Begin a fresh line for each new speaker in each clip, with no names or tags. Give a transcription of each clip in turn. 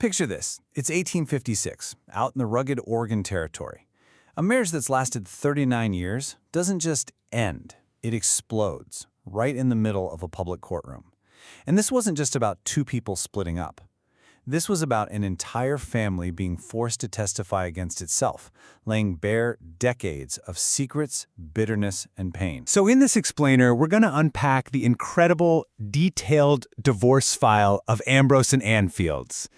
Picture this. It's 1856, out in the rugged Oregon Territory. A marriage that's lasted 39 years doesn't just end, it explodes right in the middle of a public courtroom. And this wasn't just about two people splitting up. This was about an entire family being forced to testify against itself, laying bare decades of secrets, bitterness, and pain.
So in this explainer, we're going to unpack the incredible, detailed divorce file of Ambrose and Ann Fields.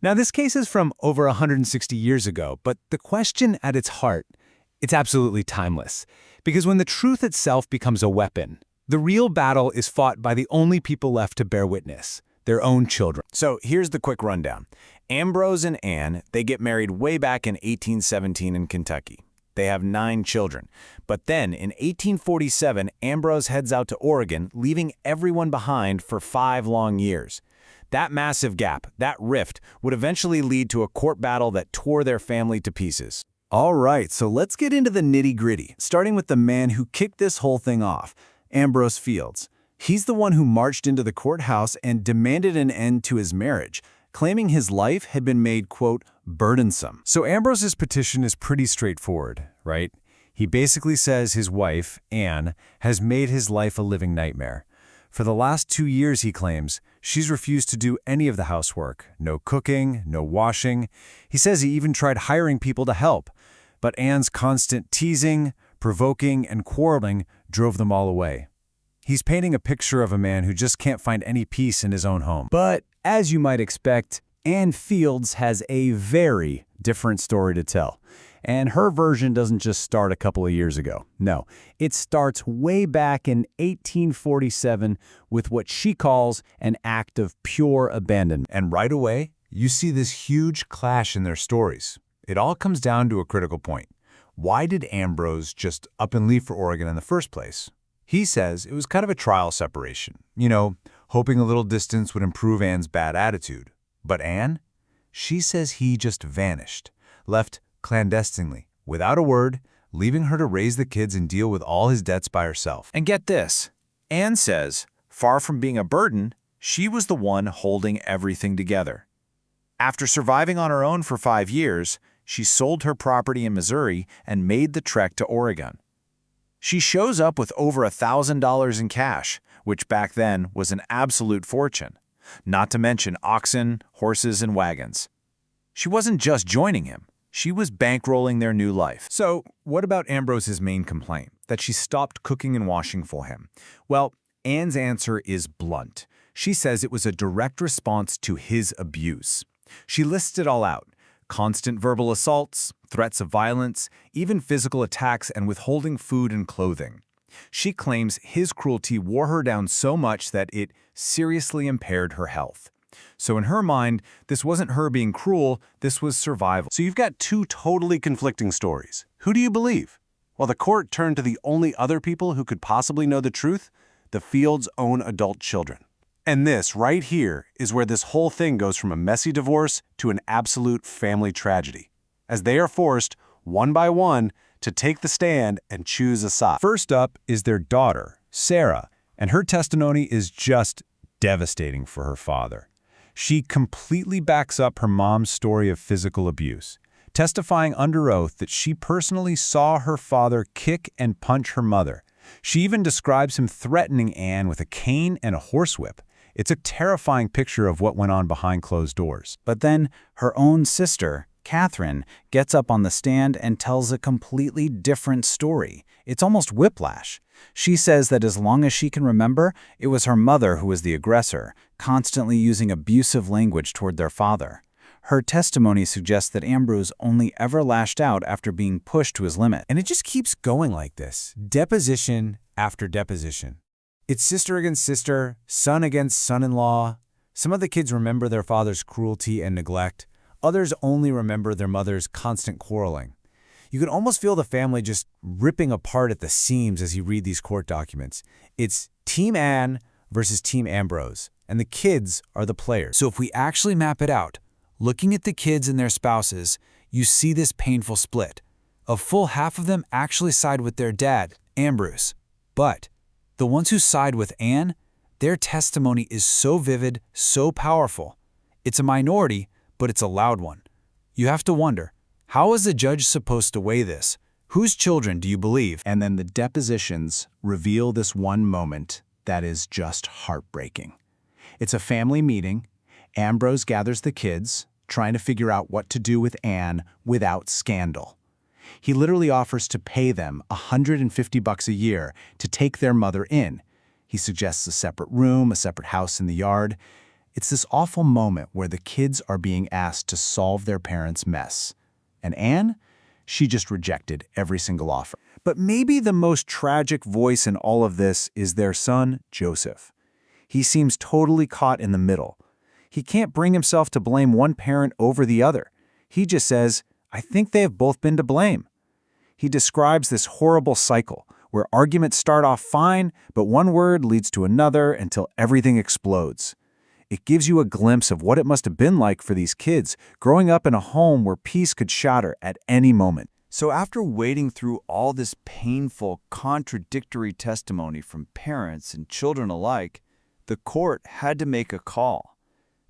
Now, this case is from over 160 years ago, but the question at its heart, it's absolutely timeless. Because when the truth itself becomes a weapon, the real battle is fought by the only people left to bear witness, their own children.
So here's the quick rundown. Ambrose and Ann, they get married way back in 1817 in Kentucky. They have 9 children. But then in 1847, Ambrose heads out to Oregon, leaving everyone behind for 5 long years. That massive gap, that rift, would eventually lead to a court battle that tore their family to pieces. All right, so let's get into the nitty-gritty, starting with the man who kicked this whole thing off, Ambrose Fields. He's the one who marched into the courthouse and demanded an end to his marriage, claiming his life had been made, quote, burdensome.
So Ambrose's petition is pretty straightforward, right? He basically says his wife, Ann, has made his life a living nightmare. For the last 2 years, he claims, she's refused to do any of the housework. No cooking, no washing. He says he even tried hiring people to help. But Ann's constant teasing, provoking, and quarreling drove them all away. He's painting a picture of a man who just can't find any peace in his own home. But, as you might expect, Ann Fields has a very different story to tell. And her version doesn't just start a couple of years ago. No, it starts way back in 1847 with what she calls an act of pure abandonment.
And right away, you see this huge clash in their stories. It all comes down to a critical point. Why did Ambrose just up and leave for Oregon in the first place? He says it was kind of a trial separation, hoping a little distance would improve Ann's bad attitude. But Ann? She says he just vanished, left clandestinely, without a word, leaving her to raise the kids and deal with all his debts by herself.
And get this, Ann says, far from being a burden, she was the one holding everything together. After surviving on her own for 5 years, she sold her property in Missouri and made the trek to Oregon. She shows up with over $1,000 in cash, which back then was an absolute fortune, not to mention oxen, horses, and wagons. She wasn't just joining him. She was bankrolling their new life.
So, what about Ambrose's main complaint? That she stopped cooking and washing for him?
Well, Ann's answer is blunt. She says it was a direct response to his abuse. She lists it all out. Constant verbal assaults, threats of violence, even physical attacks and withholding food and clothing. She claims his cruelty wore her down so much that it seriously impaired her health. So in her mind, this wasn't her being cruel, this was survival.
So you've got 2 totally conflicting stories. Who do you believe? Well, the court turned to the only other people who could possibly know the truth, the Fields' own adult children. And this, right here, is where this whole thing goes from a messy divorce to an absolute family tragedy, as they are forced, one by one, to take the stand and choose a side.
First up is their daughter, Sarah, and her testimony is just devastating for her father. She completely backs up her mom's story of physical abuse, testifying under oath that she personally saw her father kick and punch her mother. She even describes him threatening Ann with a cane and a horsewhip. It's a terrifying picture of what went on behind closed doors.
But then her own sister, Catherine, gets up on the stand and tells a completely different story. It's almost whiplash. She says that as long as she can remember, it was her mother who was the aggressor, constantly using abusive language toward their father. Her testimony suggests that Ambrose only ever lashed out after being pushed to his limit.
And it just keeps going like this, deposition after deposition. It's sister against sister, son against son-in-law. Some of the kids remember their father's cruelty and neglect. Others only remember their mother's constant quarreling. You can almost feel the family just ripping apart at the seams as you read these court documents. It's Team Ann versus Team Ambrose, and the kids are the players.
So if we actually map it out, looking at the kids and their spouses, you see this painful split. A full half of them actually side with their dad, Ambrose. But the ones who side with Ann, their testimony is so vivid, so powerful. It's a minority,
but it's a loud one. You have to wonder, how is the judge supposed to weigh this? Whose children do you believe?
And then the depositions reveal this one moment that is just heartbreaking. It's a family meeting. Ambrose gathers the kids, trying to figure out what to do with Anne without scandal. He literally offers to pay them $150 a year to take their mother in. He suggests a separate room, a separate house in the yard. It's this awful moment where the kids are being asked to solve their parents' mess. And Anne? She just rejected every single offer.
But maybe the most tragic voice in all of this is their son, Joseph. He seems totally caught in the middle. He can't bring himself to blame one parent over the other. He just says, I think they have both been to blame. He describes this horrible cycle where arguments start off fine, but one word leads to another until everything explodes. It gives you a glimpse of what it must have been like for these kids growing up in a home where peace could shatter at any moment. So after wading through all this painful, contradictory testimony from parents and children alike, the court had to make a call.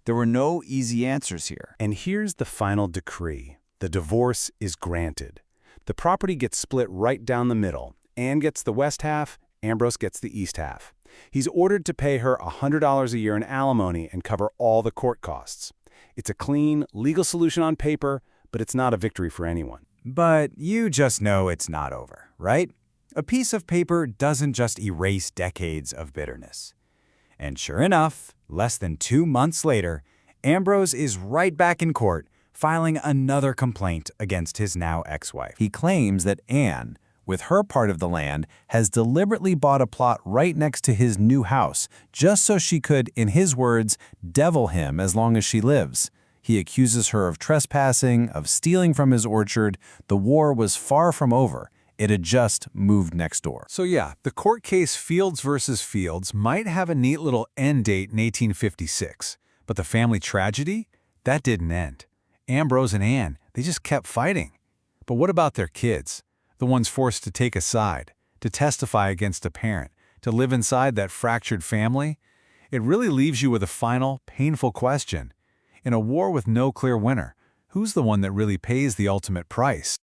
There were no easy answers here.
And here's the final decree. The divorce is granted. The property gets split right down the middle. Anne gets the west half, Ambrose gets the east half. He's ordered to pay her $100 a year in alimony and cover all the court costs. It's a clean, legal solution on paper, but it's not a victory for anyone.
But you just know it's not over, right? A piece of paper doesn't just erase decades of bitterness. And sure enough, less than 2 months later, Ambrose is right back in court, filing another complaint against his now ex-wife.
He claims that Anne, with her part of the land, has deliberately bought a plot right next to his new house, just so she could, in his words, devil him as long as she lives. He accuses her of trespassing, of stealing from his orchard. The war was far from over. It had just moved next door.
So yeah, the court case Fields versus Fields might have a neat little end date in 1856, but the family tragedy? That didn't end. Ambrose and Anne, they just kept fighting. But what about their kids? The ones forced to take a side, to testify against a parent, to live inside that fractured family? It really leaves you with a final, painful question. In a war with no clear winner, who's the one that really pays the ultimate price?